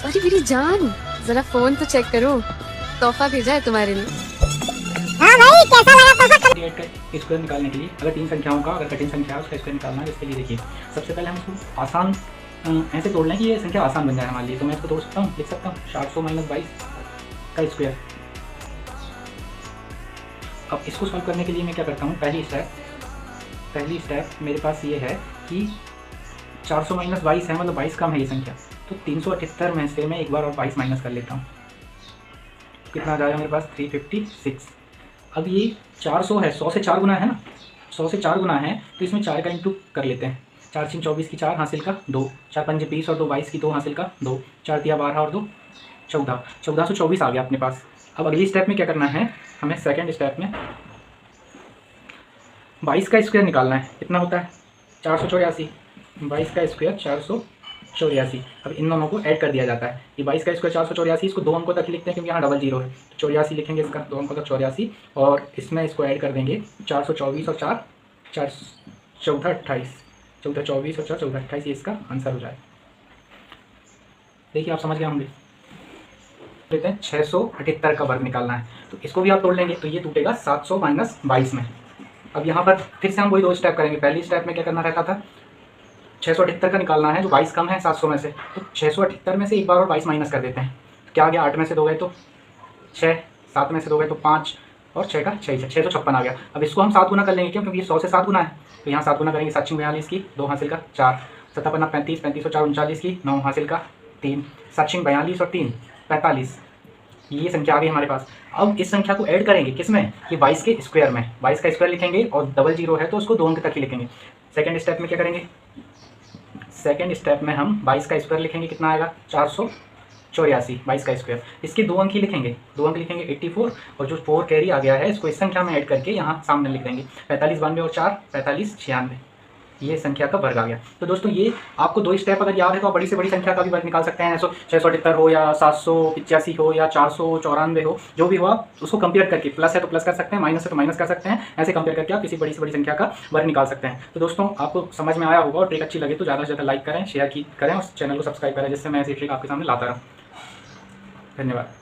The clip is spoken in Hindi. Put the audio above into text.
अरे मेरी जान, जरा फोन तो चेक करो, तोहफा भेजा है तुम्हारे लिए। हाँ भाई, कैसा लगा तोहफा? 48 का स्क्वायर निकालने के लिए अगर तीन संख्याओं का, अगर कठिन संख्या है उसका स्क्वायर निकालना है, इसके लिए देखिए सबसे पहले हम इसको आसान ऐसे तोड़ लें कि ये संख्या आसान बन जाए हमारे लिए। तो मैं इसको तोड़ सकता हूँ, लिख सकता हूँ 700 - 22 का स्क्वायर। अब इसको सॉल्व करने के लिए मैं क्या करता हूँ, पहली स्टेप मेरे पास ये है कि 400 - 22 है, मतलब 22 कम है ये संख्या, तो 378 में से मैं एक बार और 22 माइनस कर लेता हूँ। कितना आ जाएगा मेरे पास, 356। अब ये 400 है, 100 से 4 गुना है ना, 100 से 4 गुना है, तो इसमें 4 का इंटू कर लेते हैं। 4 × 24 की 4 हासिल का 2, 4 × 5 = 20 और 2 22 की 2 हासिल का 2, 4 × 3 = 12 और 2 14, 1424 आ गया अपने पास। अब अगली स्टेप में क्या करना है, हमें सेकेंड स्टेप में 22 का स्क्वायर निकालना है। कितना होता है, 484। 22 का स्क्वायर 484। अब इन दोनों को ऐड कर दिया जाता है। ये 22 का स्क्वायर 484, इसको 2 अंकों तक ही लिखते हैं क्योंकि यहाँ डबल जीरो है, तो 84 लिखेंगे इसका, 2 अंकों तक 84, और इसमें इसको ऐड कर देंगे 424 और 4 14 28, 14 24 और 4 14 28, ये इसका आंसर हो जाए। देखिए आप समझ गए होंगे। लेते हैं 678 का वर्ग निकालना है, तो इसको भी आप तोड़ लेंगे, तो ये टूटेगा 700 - 22 में। अब यहाँ पर फिर से हम वही 2 स्टेप करेंगे। पहली स्टेप में क्या करना रहता था, 678 का निकालना है, जो 22 कम है 700 में से, तो 678 में से एक बार और 22 माइनस कर देते हैं। क्या आ गया, 8 में से 2 गए तो 6, 7 में से 2 गए तो 5, और 6 का 6, 656 आ गया। अब इसको हम 7 गुना कर लेंगे, क्यों, क्योंकि ये 100 से 7 गुना है, तो यहाँ 7 गुना करेंगे। 7 × 42 की 2 हासिल का 4, 7 × 5 = 35, 35 और 4 = 39 की 9 हासिल का 3, 7 × 42 और 3 45, ये संख्या आ गई हमारे पास। अब इस संख्या को ऐड करेंगे किसमें, ये 22 के स्क्वायर में। 22 का स्क्वायर लिखेंगे और डबल जीरो है तो उसको 2 अंक तक ही लिखेंगे। सेकंड स्टेप में क्या करेंगे, सेकंड स्टेप में हम 22 का स्क्वायर लिखेंगे, कितना आएगा 484। 22 का स्क्वायर, इसके 2 अंक ही लिखेंगे, 2 अंक लिखेंगे 84, और जो 4 कैरी आ गया है इसको इस संख्या में ऐड करके यहाँ सामने लिख देंगे। 45 92 और 4 45 96, ये संख्या का वर्ग आ गया। तो दोस्तों ये आपको 2 स्टेप अगर याद है तो आप बड़ी से बड़ी संख्या का भी वर्ग निकाल सकते हैं। 678 हो या 785 हो या 494 हो, जो भी हो आप उसको कंपेयर करके, प्लस है तो प्लस कर सकते हैं, माइनस है तो माइनस कर सकते हैं, ऐसे कंपेयर करके आप किसी बड़ी से बड़ी संख्या का वर्ग निकाल सकते हैं। तो दोस्तों आपको समझ में आया होगा, और ट्रिक अच्छी लगे तो ज़्यादा से ज़्यादा लाइक करें, शेयर करें और चैनल को सब्सक्राइब करें, जिससे मैं ऐसी ट्रिक आपके सामने लाता रहूँ। धन्यवाद।